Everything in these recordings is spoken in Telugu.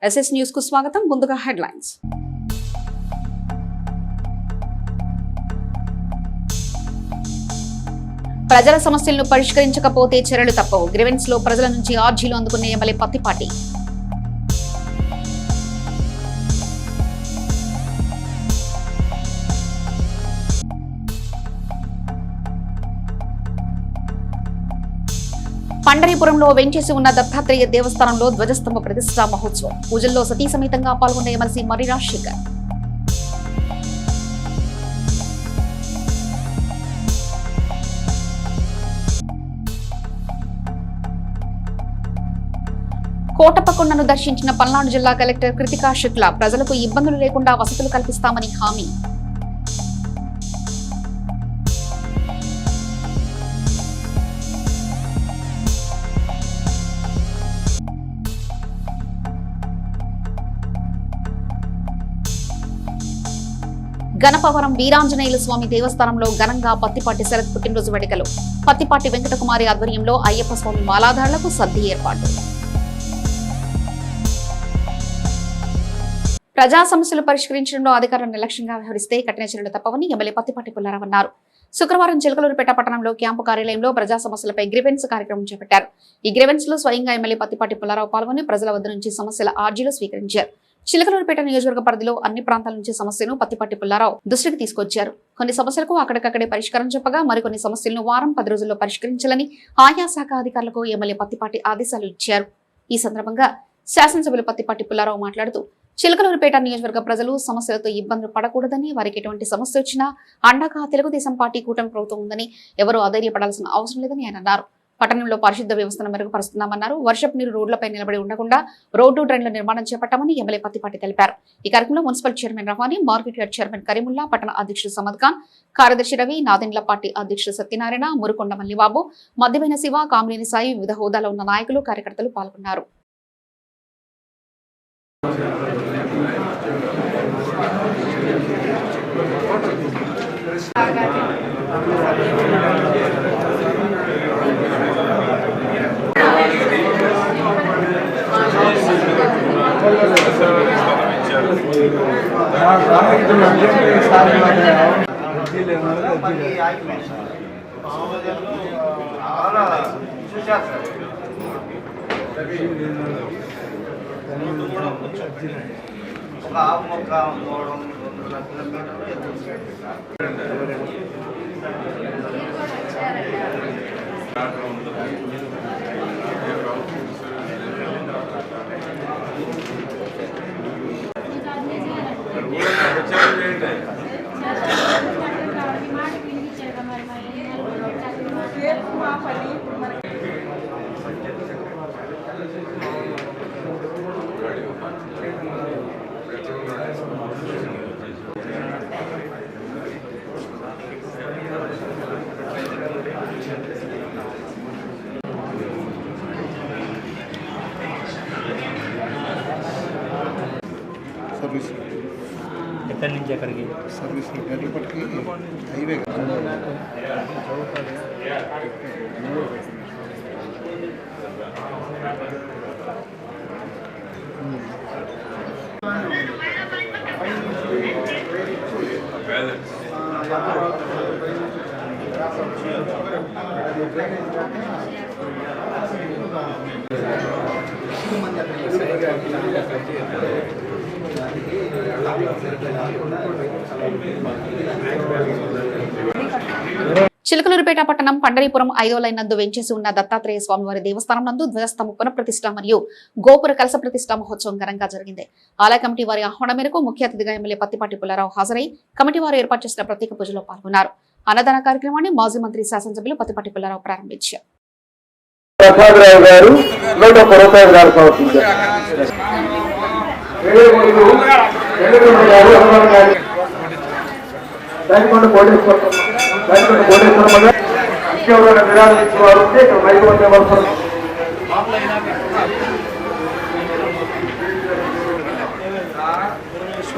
ఎస్ఎస్ న్యూస్ కు స్వాగతం. ముందుగా హెడ్లైన్స్. ప్రజల సమస్యలను పరిష్కరించకపోతే చర్యలు తప్పవు. గ్రీవెన్స్ లో ప్రజల నుంచి ఆర్జీలు అందుకునే ఎమ్మెల్యే పత్తిపాటి. పండరీపురంలో వెంచేసి ఉన్న దత్తాత్రేయ దేవస్థానంలో ధ్వజస్తంభ ప్రతిష్ఠా మహోత్సవం. పూజల్లో సతీ సమేతంగా పాల్గొన్న ఎమ్మెల్సీ మర్రి రాజశేఖర్. కోటప్పకొండను దర్శించిన పల్నాడు జిల్లా కలెక్టర్ కృతికా శుక్లా ప్రజలకు ఇబ్బందులు లేకుండా వసతులు కల్పిస్తామని హామీ. గణపవరం వీరాంజనేయుల స్వామి దేవస్థానంలో ఘనంగా పత్తిపాటి శరత్ పుట్టినరోజు వేడుకలు. పత్తిపాటి వెంకటకుమారి ఆధ్వర్యంలో అయ్యప్ప స్వామి మాలాధారులకు సద్ది ఏర్పాటు. ప్రజా సమస్యలు పరిష్కరించడంలో అధికారులు నిర్లక్ష్యంగా వ్యవహరిస్తే కఠిన చర్యలు తప్పవని ఎమ్మెల్యే పత్తిపాటి పుల్లారావు అన్నారు. శుక్రవారం చిలకలూరిపేట పట్టణంలో క్యాంపు కార్యాలయంలో ప్రజా సమస్యలపై గ్రీవెన్స్ కార్యక్రమం చేపట్టారు. ఈ గ్రీవెన్స్ లో స్వయంగా ఎమ్మెల్యే పత్తిపాటి పుల్లారావు పాల్గొని ప్రజల వద్ద నుంచి సమస్యల ఆర్జీలు స్వీకరించారు. చిలకలూరిపేట నియోజకవర్గ పరిధిలో అన్ని ప్రాంతాల నుంచి సమస్యను పత్తిపాటి పుల్లారావు దృష్టికి తీసుకొచ్చారు. కొన్ని సమస్యలకు అక్కడికక్కడే పరిష్కారం చెప్పగా మరికొన్ని సమస్యలను వారం 10 రోజుల్లో పరిష్కరించాలని ఆయా శాఖ అధికారులకు ఎమ్మెల్యే పత్తిపాటి ఆదేశాలు ఇచ్చారు. ఈ సందర్భంగా శాసనసభ్యులు పత్తిపాటి పుల్లారావు మాట్లాడుతూ చిలకలూరిపేట నియోజకవర్గ ప్రజలు సమస్యలతో ఇబ్బందులు పడకూడదని, వారికి ఎటువంటి సమస్య వచ్చినా అండగా తెలుగుదేశం పార్టీ కూటమి ప్రభుత్వం ఉందని, ఎవరూ అధైర్యపడాల్సిన అవసరం లేదని ఆయన అన్నారు. పట్టణంలో పరిశుద్ధ వ్యవస్థను మెరుగుపరుస్తున్నామన్నారు. వర్షపు నీరు రోడ్లపై నిలబడి ఉండకుండా రోడ్డు డ్రైన్ల నిర్మాణం చేపట్టామని ఎమ్మెల్యే పత్తిపాటి తెలిపారు. ఈ కార్యక్రమంలో municipal chairman Ravani, market yard chairman Kareemulla, పట్టణ అధ్యక్షుడు సమద్ ఖాన్, కార్యదర్శి రవి, నాదెండ్ల పార్టీ అధ్యక్షుడు సత్యనారాయణ, మురుకొండ మల్లిబాబు, మద్దివైన శివ, కామినేని సాయి, వివిధ హోదాలో ఉన్న నాయకులు, కార్యకర్తలు పాల్గొన్నారు. ఎక్కడి నుంచి ఎక్కడికి సర్వీస్ ఎర్రపట్టికి హైవే చిలకలూరిపేట పట్టణం పండరీపురం 5వ లైన్ నందు వెంచేసి ఉన్న దత్తాత్రేయ స్వామివారి దేవస్థానం నందు ధ్వజస్తంభ పునఃప్రతిష్ఠ మరియు గోపుర కలశ ప్రతిష్ఠ మహోత్సవం ఘనంగా జరిగింది. ఆలయ కమిటీ వారి ఆహ్వానం మేరకు ముఖ్య అతిథిగా ఎమ్మెల్యే పత్తిపాటి పుల్లారావు హాజరై కమిటీ వారు ఏర్పాటు చేసిన ప్రత్యేక పూజలో పాల్గొన్నారు. అన్నదాన కార్యక్రమాన్ని మాజీ మంత్రి శాసనసభ్యులు పత్తిపాటి పుల్లారావు ప్రారంభించారు.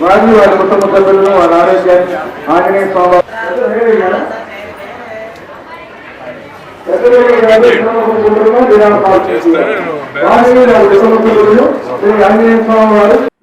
వారి వారి కుటుంబ సభ్యులను వారి ఆరోగ్యాన్ని ఆంజనేయ స్వామి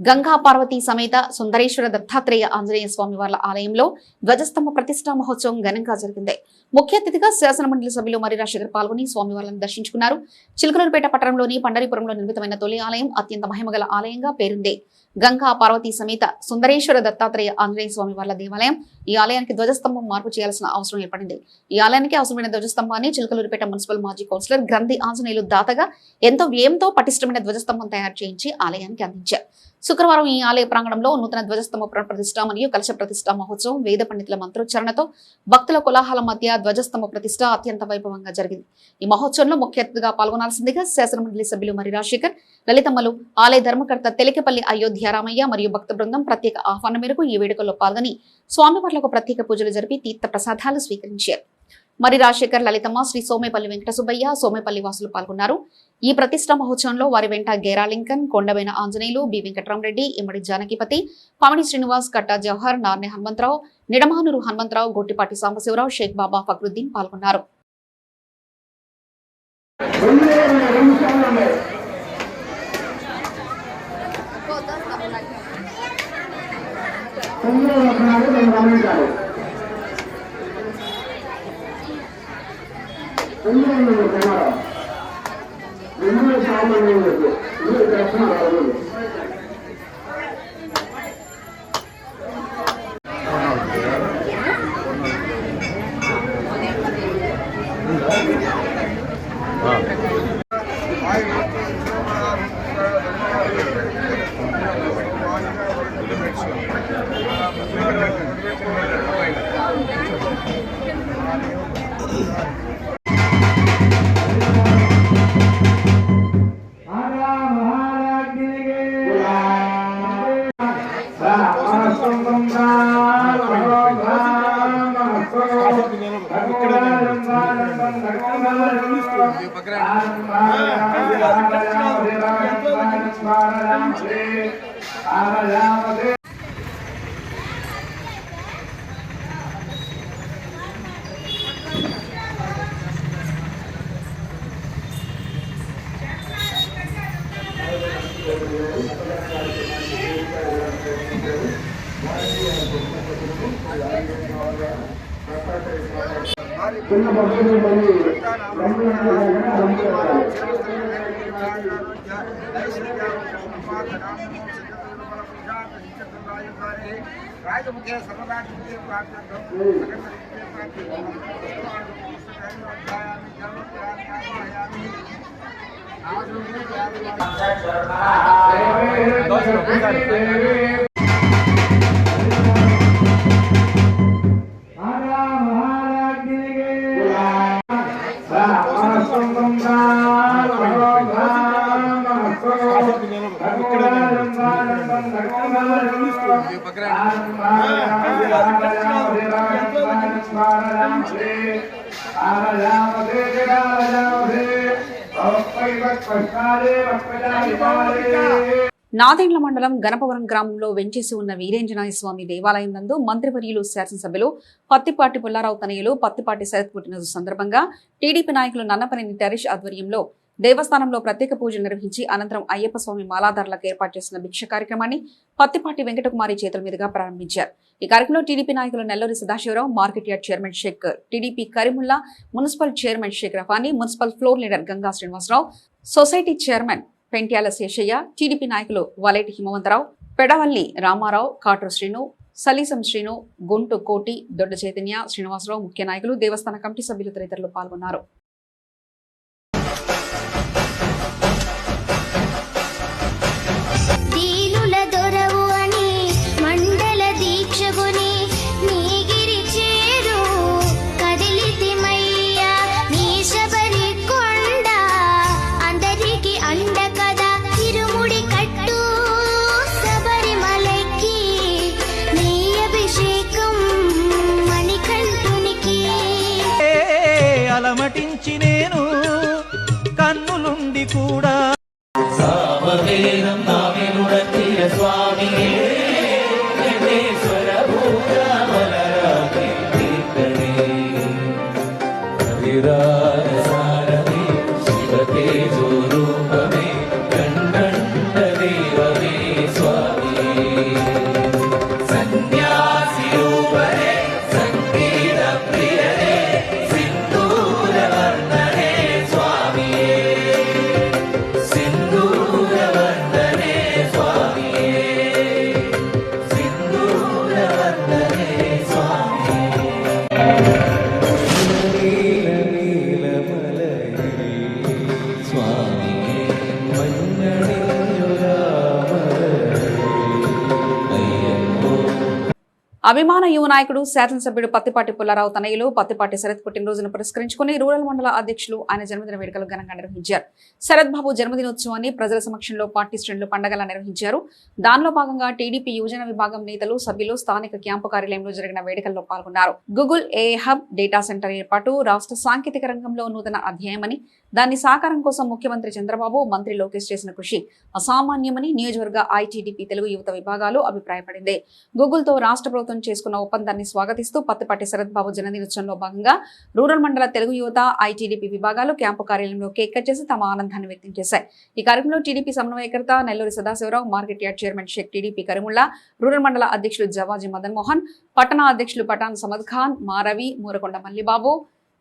గంగా పార్వతీ సమేత సుందరేశ్వర దత్తాత్రేయ ఆంజనేయ స్వామి వార్ల ఆలయంలో ధ్వజస్తంభ ప్రతిష్టా మహోత్సవం ఘనంగా జరిగింది. ముఖ్య అతిథిగా శాసన మండలి సభ్యులు మరి రాజశేఖర్ పాల్గొని స్వామివార్లను దర్శించుకున్నారు. చిలకలూరుపేట పట్టణంలోని పండరీపురంలో నిర్మితమైన తొలి ఆలయం అత్యంత మహిమగల ఆలయంగా పేరుంది. గంగా పార్వతీ సమేత సుందరేశ్వర దత్తాత్రేయ ఆంజనేయ స్వామి వార్ల దేవాలయం. ఈ ఆలయానికి ధ్వజస్తంభం మార్పు చేయాల్సిన అవసరం ఏర్పడింది. ఈ ఆలయానికి అవసరమైన ధ్వజస్తంభాన్ని చిలకలూరుపేట మున్సిపల్ మాజీ కౌన్సిలర్ గ్రంథి ఆంజనేయులు దాతగా ఎంతో వ్యయంతో పటిష్టమైన ధ్వజస్తంభం తయారు చేయించి ఆలయానికి అందించారు. శుక్రవారం ఈ ఆలయ ప్రాంగణంలో నూతన ధ్వజస్తంభ ప్రతిష్ట మరియు కలశ ప్రతిష్ట మహోత్సవం వేద పండితుల మంత్రోచ్చరణతో భక్తుల కోలాహల మధ్య ధ్వజస్తంభ ప్రతిష్ట అత్యంత వైభవంగా జరిగింది. ఈ మహోత్సవంలో ముఖ్య అతిథిగా పాల్గొనాల్సిందిగా శాసనమండలి సభ్యులు మరి రాజశేఖర్, లలితమ్మలు, ఆలయ ధర్మకర్త తెలికపల్లి అయోధ్యారామయ్య మరియు భక్త బృందం ప్రత్యేక ఆహ్వానం మేరకు ఈ వేడుకల్లో పాల్గొని స్వామివార్లకు ప్రత్యేక పూజలు జరిపి తీర్థ ప్రసాదాలు స్వీకరించారు. మరి రాజశేఖర్, లలితమ్మ, శ్రీ సోమేపల్లి వెంకట సుబ్బయ్య, సోమేపల్లి వాసులు పాల్గొన్నారు. ఈ ప్రతిష్ట మహోత్సవంలో వారి వెంట గేరాలింకన్, కొండవైన ఆంజనేయులు, బి వెంకటరామరెడ్డి, ఇమ్మడి జానకిపతి, పామిడి శ్రీనివాస్, కట్టా జవహర్, నార్నె హనుమంతరావు, నిడమానూరు హనుమంతరావు, గొట్టిపాటి సాంబశివరావు, షేక్ బాబా ఫక్రుద్దీన్ పాల్గొన్నారు. రాజముఖే సర్వరాజ్య నాదెండ్ల మండలం గణపవరం గ్రామంలో వెంచేసి ఉన్న వీరేంజనేయ స్వామి దేవాలయం నందు మంత్రివర్యులు, శాసనసభ్యులు పత్తిపాటి పుల్లారావు తనయులు పత్తిపాటి శరత్ పుట్టినరోజు సందర్భంగా టీడీపీ నాయకులు నన్నపనేని టెరిష్ ఆధ్వర్యంలో దేవస్థానంలో ప్రత్యేక పూజలు నిర్వహించి అనంతరం అయ్యప్ప స్వామి మాలాధారులకు ఏర్పాటు చేసిన భిక్ష కార్యక్రమాన్ని పత్తిపాటి వెంకటకుమారి చేతుల మీదుగా ప్రారంభించారు. ఈ కార్యక్రమంలో టీడీపీ నాయకులు Nelluri Sadasivarao, market yard chairman Shaik TDP Kareemulla, municipal chairman Shaik Rafani, municipal floor leader Ganga Srinivasarao, society chairman Pentyala Seshaiah, TDP నాయకులు వలేటి హిమవంతరావు, పెడవల్లి రామారావు, కాటూరు శ్రీను, సలీసం శ్రీను, గుంటు కోటి, దొడ్డ చైతన్య, శ్రీనివాసరావు ముఖ్య నాయకులు, దేవస్థాన కమిటీ సభ్యులు తదితరులు పాల్గొన్నారు. అలమటించి నేను కన్నులుండి కూడా సామవేదం నావినుడతియ స్వామియే హరిరాజ అభిమాన యువ నాయకుడు శాసనసభ్యుడు పత్తిపాటి పుల్లారావు తనయులు పత్తిపాటి శరత్ పుట్టినరోజును పురస్కరించుకుని రూరల్ మండల అధ్యక్షులు ఆయన జన్మదిన వేడుకలు ఘనంగా నిర్వహించారు. శరత్ బాబు జన్మదినోత్సవాన్ని ప్రజల సమక్షంలో పార్టీ శ్రేణులు పండగలా నిర్వహించారు. దానిలో భాగంగా టీడీపీ యువజన విభాగం నేతలు సభ్యులు స్థానిక క్యాంపు కార్యాలయంలో జరిగిన వేడుకల్లో పాల్గొన్నారు. Google AI hub data centre ఏర్పాటు రాష్ట్ర సాంకేతిక రంగంలో నూతన అధ్యాయమని, దాని సాకారం కోసం ముఖ్యమంత్రి చంద్రబాబు, మంత్రి లోకేష్ చేసిన కృషి అసామాన్యమని నియోజకవర్గ ఐటీడీపీ తెలుగు యువత విభాగాలు అభిప్రాయపడింది. గూగుల్తో రాష్ట్ర ప్రభుత్వం చేసుకున్న ఒప్పందాన్ని స్వాగతిస్తూ పత్తిపాటి శరత్ బాబు జన్మదినోత్సవంలో భాగంగా రూరల్ మండల తెలుగు యువత ఐటీడీపీ విభాగాలు క్యాంపు కార్యాలయంలో కేక్ కట్ చేసి తమ ఆనందాన్ని వ్యక్తం చేశాయి. ఈ కార్యక్రమంలో టీడీపీ సమన్వయకర్త Nelluri Sadasivarao, market yard chairman Shaik TDP Kareemulla, rural మండల అధ్యక్షులు జవాజీ మదన్ మోహన్, పట్టణ అధ్యక్షులు Pathan Samad Khan, Maravi, Moorakonda Mallibabu,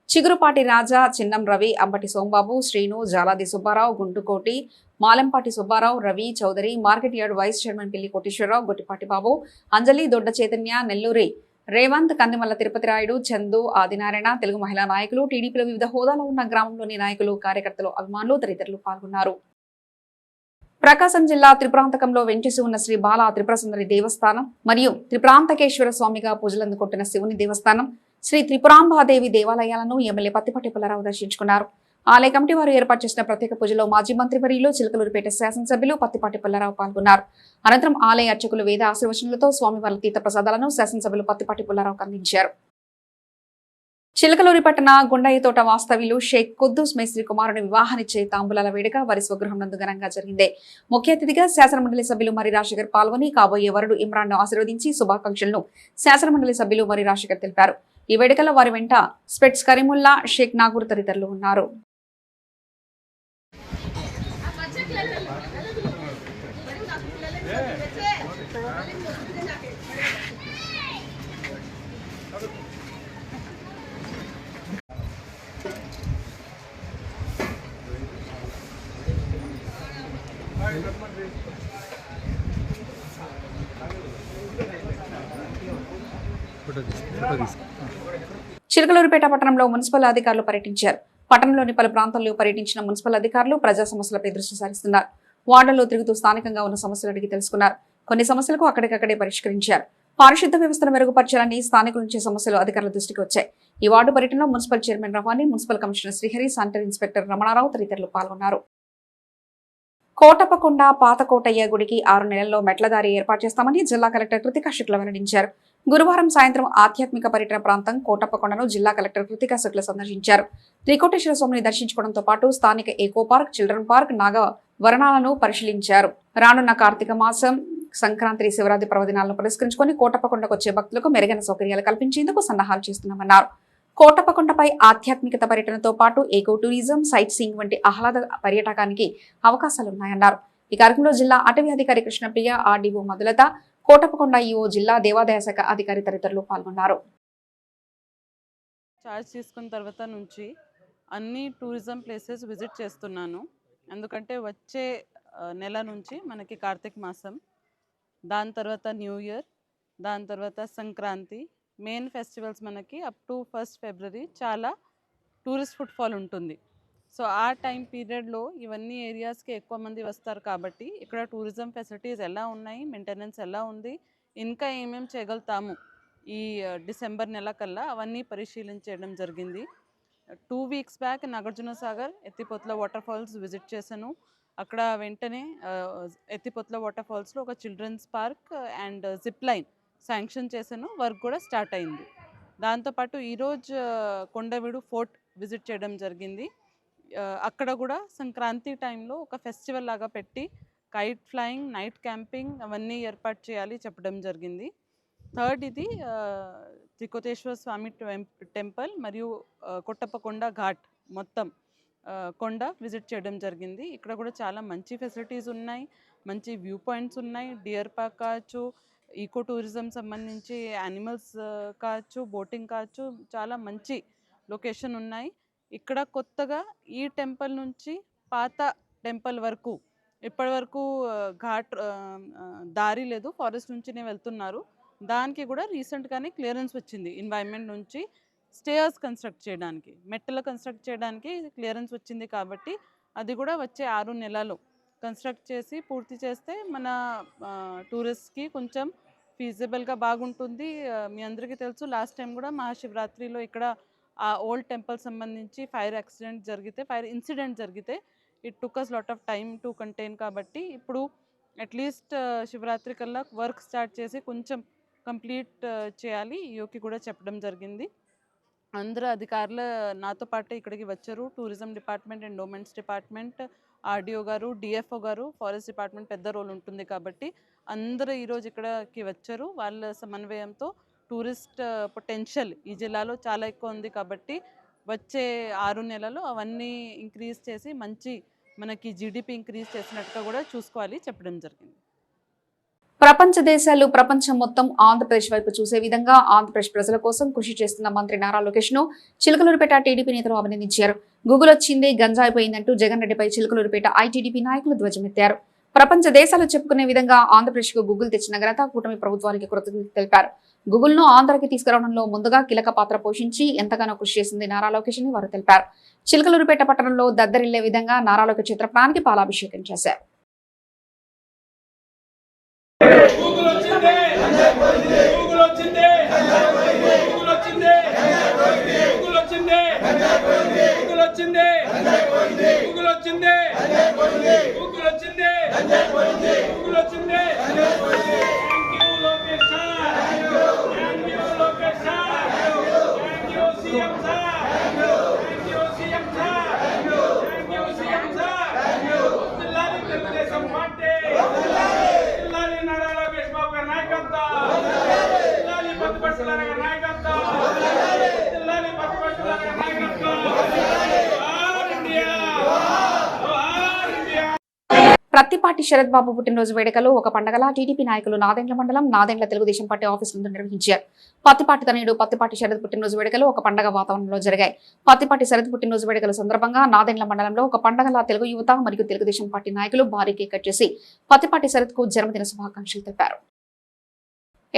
Chigurupati Raja, Chinnam Ravi, Ambati Sombabu, Srinu, Jaladi Subbarao, Guntukoti, Malempati Subbarao, Ravi Chowdary, market yard vice chairman Pilli Koteswararao, Gottipati బాబు, అంజలి, దొడ్డ చైతన్య, నెల్లూరి రేవంత్, కందిమల్ల తిరుపతి రాయుడు, చందు, ఆదినారాయణ, తెలుగు మహిళా నాయకులు, టీడీపీలో వివిధ హోదాలో ఉన్న గ్రామంలోని నాయకులు, కార్యకర్తలు, అభిమానులు తదితరులు పాల్గొన్నారు. ప్రకాశం జిల్లా త్రిప్రాంతకంలో వెంచేసి ఉన్న శ్రీ బాల త్రిపుర సుందరి దేవస్థానం మరియు త్రిప్రాంతకేశ్వర స్వామిగా పూజలందుకుంటున్న శివుని దేవస్థానం, శ్రీ త్రిపురాంబాదేవి దేవాలయాలను ఎమ్మెల్యే పత్తిపాటి పుల్లారావు దర్శించుకున్నారు. ఆలయ కమిటీ వారు ఏర్పాటు చేసిన ప్రత్యేక పూజలో మాజీ మంత్రివర్యులు చిలకలూరిపేట శాసనసభ్యులు పత్తిపాటి పుల్లారావు పాల్గొన్నారు. అనంతరం ఆలయ అర్చకులు వేద ఆశీర్వచనలతో స్వామివారి తీర్థ ప్రసాదాలను శాసనసభ్యులు పత్తిపాటి పుల్లారావుకు అందించారు. చిలకలూరి పట్టణ గుండాయితోట వాస్తవ్యులు షేక్ కుద్దూస్ మేస్త్రి కుమారుని వివాహానిచ్చే తాంబూలాల వేడుక వారి స్వగృహం నందు ఘనంగా జరిగింది. ముఖ్య అతిథిగా శాసనమండలి సభ్యులు మరి రాజశేఖర్ పాల్గొని కాబోయే వరుడు ఇమ్రాన్ ను ఆశీర్వదించి శుభాకాంక్షలను శాసనమండలి సభ్యులు మరి రాజశేఖర్ తెలిపారు. ఈ వేడుకలో వారి వెంట స్పెట్స్ కరీముల్లా, షేక్ నాగూర్ తదితరులు ఉన్నారు. చిలకలూరిపేట పట్టణంలో మున్సిపల్ అధికారులు పర్యటించారు. పట్టణంలోని పలు ప్రాంతాల్లో పర్యటించిన మున్సిపల్ అధికారులు ప్రజా సమస్యలపై దృష్టి సారిస్తున్నారు. వార్డుల్లో తిరుగుతూ స్థానికంగా ఉన్న సమస్యలు అడిగి తెలుసుకున్నారు. కొన్ని సమస్యలకు అక్కడికక్కడే పరిష్కరించారు. పారిశుద్ధ వ్యవస్థను మెరుగుపరచాలని స్థానికుల నుంచి సమస్యలు అధికారుల దృష్టికి వచ్చాయి. ఈ వార్డు పర్యటనలో municipal chairman Ravani, municipal commissioner Srihari, sanitary inspector Ramanarao తదితరులు పాల్గొన్నారు. కోటప్పకొండ పాతకోటయ్య గుడికి 6 నెలల్లో మెట్లదారి ఏర్పాటు చేస్తామని జిల్లా కలెక్టర్ కృతికా శుక్ల వెల్లడించారు. గురువారం సాయంత్రం ఆధ్యాత్మిక పర్యటన ప్రాంతం కోటప్పకొండను జిల్లా కలెక్టర్ కృతికా శుక్ల సందర్శించారు. త్రికోటేశ్వర స్వామిని దర్శించుకోవడంతో పాటు స్థానిక ఏకో పార్క్, చిల్డ్రన్ పార్క్, నాగవరణాలను పరిశీలించారు. రానున్న కార్తీక మాసం, సంక్రాంతి, శివరాత్రి పర్వదినాలను పురస్కరించుకొని కోటప్పకొండకు వచ్చే భక్తులకు మెరుగైన సౌకర్యాలు కల్పించేందుకు సన్నాహాలు చేస్తున్నామన్నారు. కోటప్పకొండపై ఆధ్యాత్మికత పర్యటనతో పాటు ఏకో టూరిజం, సైట్ సీయింగ్ వంటి ఆహ్లాద పర్యాటకానికి అవకాశాలున్నాయన్నారు. ఈ కార్యక్రమంలో జిల్లా అటవీ అధికారి కృష్ణప్రియ, ఆర్డీఓ మధులత, కోటప్పకొండ ఈఓ, జిల్లా దేవాదాయ శాఖ అధికారి తదితరులు పాల్గొన్నారు. చార్జ్ తీసుకున్న తర్వాత నుంచి అన్ని టూరిజం ప్లేసెస్ విజిట్ చేస్తున్నాను. ఎందుకంటే వచ్చే నెల నుంచి మనకి కార్తీక మాసం, దాని తర్వాత న్యూ ఇయర్, దాని తర్వాత సంక్రాంతి, మెయిన్ ఫెస్టివల్స్ మనకి అప్ టు 1st February చాలా టూరిస్ట్ ఫుట్ఫాల్ ఉంటుంది. సో ఆ టైం పీరియడ్లో ఇవన్నీ ఏరియాస్కి ఎక్కువ మంది వస్తారు కాబట్టి ఇక్కడ టూరిజం ఫెసిలిటీస్ ఎలా ఉన్నాయి, మెయింటెనెన్స్ ఎలా ఉంది, ఇంకా ఏమేమి చేయగలుగుతాము ఈ డిసెంబర్ నెల కల్లా అవన్నీ పరిశీలించడం జరిగింది. 2 weeks బ్యాక్ నాగార్జున సాగర్, ఎత్తిపోతల వాటర్ ఫాల్స్ విజిట్ చేశాను. అక్కడ వెంటనే ఎత్తిపోతల వాటర్ ఫాల్స్లో ఒక children's park and zip line sanction చేశాను. వర్క్ కూడా స్టార్ట్ అయింది. దాంతోపాటు ఈరోజు కొండవీడు ఫోర్ట్ విజిట్ చేయడం జరిగింది. అక్కడ కూడా సంక్రాంతి టైంలో ఒక ఫెస్టివల్ లాగా పెట్టి కైట్ ఫ్లయింగ్, నైట్ క్యాంపింగ్ అవన్నీ ఏర్పాటు చేయాలి చెప్పడం జరిగింది. థర్డ్ ఇది త్రికోటేశ్వర స్వామి టెంపుల్ మరియు కోటప్పకొండ ఘాట్ మొత్తం కొండ విజిట్ చేయడం జరిగింది. ఇక్కడ కూడా చాలా మంచి ఫెసిలిటీస్ ఉన్నాయి, మంచి వ్యూ పాయింట్స్ ఉన్నాయి. డియర్ పార్క్ కావచ్చు, ఈకో టూరిజం సంబంధించి యానిమల్స్ కావచ్చు, బోటింగ్ కావచ్చు, చాలా మంచి లొకేషన్ ఉన్నాయి. ఇక్కడ కొత్తగా ఈ టెంపుల్ నుంచి పాత టెంపుల్ వరకు ఇప్పటి వరకు ఘాట్ దారి లేదు, ఫారెస్ట్ నుంచినే వెళ్తున్నారు. దానికి కూడా రీసెంట్గానే క్లియరెన్స్ వచ్చింది. ఎన్వైరన్మెంట్ నుంచి స్టేయర్స్ కన్స్ట్రక్ట్ చేయడానికి, మెట్టలు కన్స్ట్రక్ట్ చేయడానికి క్లియరెన్స్ వచ్చింది. కాబట్టి అది కూడా వచ్చే 6 నెలలు కన్స్ట్రక్ట్ చేసి పూర్తి చేస్తే మన టూరిస్ట్కి కొంచెం ఫీజిబుల్గా బాగుంటుంది. మీ అందరికీ తెలుసు లాస్ట్ టైం కూడా మహాశివరాత్రిలో ఇక్కడ ఆ ఓల్డ్ టెంపుల్ సంబంధించి ఫైర్ ఇన్సిడెంట్ జరిగితే it took us lot of time to contain. కాబట్టి ఇప్పుడు అట్లీస్ట్ శివరాత్రి కల్లా వర్క్ స్టార్ట్ చేసి కొంచెం కంప్లీట్ చేయాలి ఈఓకి కూడా చెప్పడం జరిగింది. అందరూ అధికారులు నాతో పాటు ఇక్కడికి వచ్చారు. Tourism department, endowments department, RDO గారు, డిఎఫ్ఓ గారు, ఫారెస్ట్ డిపార్ట్మెంట్ పెద్ద రోల్ ఉంటుంది కాబట్టి అందరూ ఈరోజు ఇక్కడికి వచ్చారు. వాళ్ళ సమన్వయంతో టూరిస్ట్ పొటెన్షియల్ ఈ జిల్లాలో చాలా ఎక్కువ ఉంది కాబట్టి వచ్చే 6 నెలలు అవన్నీ ఇంక్రీజ్ చేసి మంచి మనకి జీడిపి ఇంక్రీజ్ చేసినట్టుగా కూడా చూసుకోవాలి చెప్పడం జరిగింది. ప్రపంచ దేశాలు ప్రపంచం మొత్తం ఆంధ్రప్రదేశ్ వైపు చూసే విధంగా ఆంధ్రప్రదేశ్ ప్రజల కోసం కృషి చేస్తున్న మంత్రి నారా లోకేష్ ను చిలకలూరుపేట టీడీపీ నేతలు అభినందించారు. గూగుల్ వచ్చిందే గంజాయి పోయిందంటూ జగన్ రెడ్డిపై చిలకలూరుపేట ఐటీడీపీ నాయకులు ధ్వజమెత్తారు. ప్రపంచ దేశాలు చెప్పుకునే విధంగా ఆంధ్రప్రదేశ్ కు గూగుల్ తెచ్చిన ఘనత కూటమి ప్రభుత్వానికి కృతజ్ఞతలు తెలిపారు. గూగుల్ ను ఆంధ్రకి తీసుకురావడంలో ముందుగా కీలక పాత్ర పోషించి ఎంతగానో కృషి చేసింది నారా లోకేష్ అని వారు తెలిపారు. చిలకలూరుపేట పట్టణంలో దద్దరిల్లే విధంగా నారా లోకేష్ చిత్రపటానికి పాలాభిషేకం చేశారు. ప్రత్తిపాటి శరత్ బాబు పుట్టినరోజు వేడుకలు ఒక పండగలా టీడీపీ నాయకులు నాదెండ్ల మండలం నాదెండ్ల తెలుగుదేశం పార్టీ ఆఫీస్ నుండి నిర్వహించారు. పత్తిపాటి తనయుడు పత్తిపాటి శరత్ పుట్టినరోజు వేడుకలు ఒక పండగ వాతావరణంలో జరిగాయి. పత్తిపాటి శరత్ పుట్టినరోజు వేడుకల సందర్భంగా నాదెండ్ల మండలంలో ఒక పండగలా తెలుగు యువత మరియు తెలుగుదేశం పార్టీ నాయకులు భారీ కేక్ కట్ చేసి పత్తిపాటి శరత్ కు జన్మదిన శుభాకాంక్షలు తెలిపారు.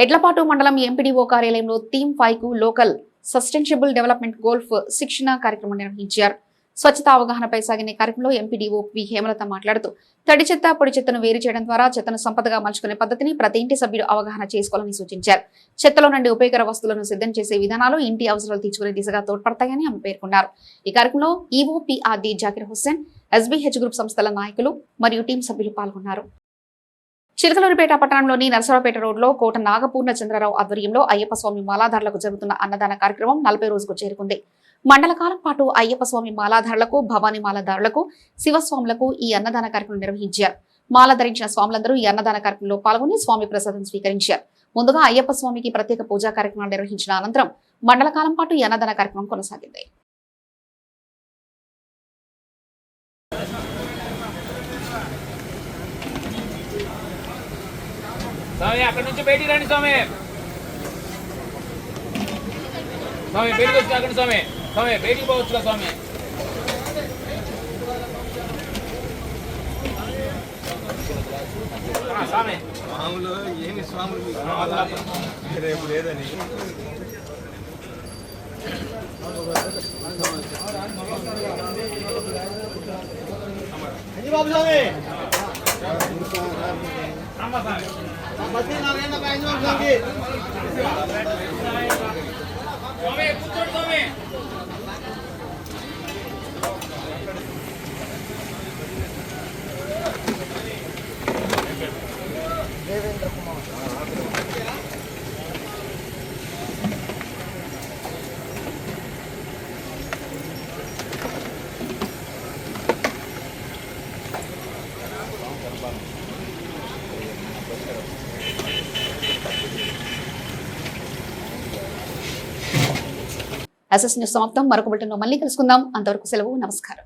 ఎడ్లపాటు మండలం ఎంపీడీఓ కార్యాలయంలో థీమ్ 5 కు లోకల్ సస్టైనబుల్ డెవలప్మెంట్ గోల్ఫ్ శిక్షణ కార్యక్రమం నిర్వహించారు. స్వచ్ఛత అవగాహనపై సాగిన కార్యక్రమంలో ఎంపీడీఓ పి హేమలత మాట్లాడుతూ తడి చెత్త పొడి చెత్తను వేరు చేయడం ద్వారా చెత్తను సంపదగా మలుచుకునే పద్ధతిని ప్రతి ఇంటి సభ్యుడు అవగాహన చేసుకోవాలని సూచించారు. చెత్తలో నుండి ఉపయోగకర వస్తువులను సిద్ధం చేసే విధానాలు ఇంటి అవసరాలు తీర్చుకునే దిశగా తోడ్పడతాయని ఆమె పేర్కొన్నారు. ఈ కార్యక్రమంలో EO PRD Zakir Hussain, SBH group సంస్థల నాయకులు మరియు టీం సభ్యులు పాల్గొన్నారు. చిలకలూరుపేట పట్టణంలోని నరసరావుపేట రోడ్లో కోట నాగపూర్ణ చంద్రరావు ఆధ్వర్యంలో అయ్యప్ప స్వామి మాలాధారులకు జరుగుతున్న అన్నదాన కార్యక్రమం 40 రోజుకు చేరుకుంది. మండల కాలం పాటు అయ్యప్ప స్వామి మాలాధారులకు, భవానీ మాలాధారులకు, శివస్వాములకు ఈ అన్నదాన కార్యక్రమం నిర్వహించారు. మాల ధరించిన స్వాములందరూ ఈ అన్నదాన కార్యక్రమంలో పాల్గొని స్వామి ప్రసాదం స్వీకరించారు. ముందుగా అయ్యప్ప స్వామికి ప్రత్యేక పూజా కార్యక్రమాలు నిర్వహించిన అనంతరం మండల కాలం పాటు ఈ అన్నదాన కార్యక్రమం కొనసాగింది. స్వామి అక్కడ నుంచి బయటికి రండి స్వామి. స్వామి బయటికి వచ్చి అక్కడ స్వామి బయటికి పోవచ్చు కదా స్వామి. స్వామి మామూలు ఏమి స్వాములు రేపు లేదని బాబు స్వామి కూర్చోండి స్వామి. దేవేంద్ర కుమార్ ఎస్ఎస్ న్యూస్ సమాప్తం. మరొక బులెటిన్లో మళ్ళీ కలుసుకుందాం. అంతవరకు సెలవు. నమస్కారం.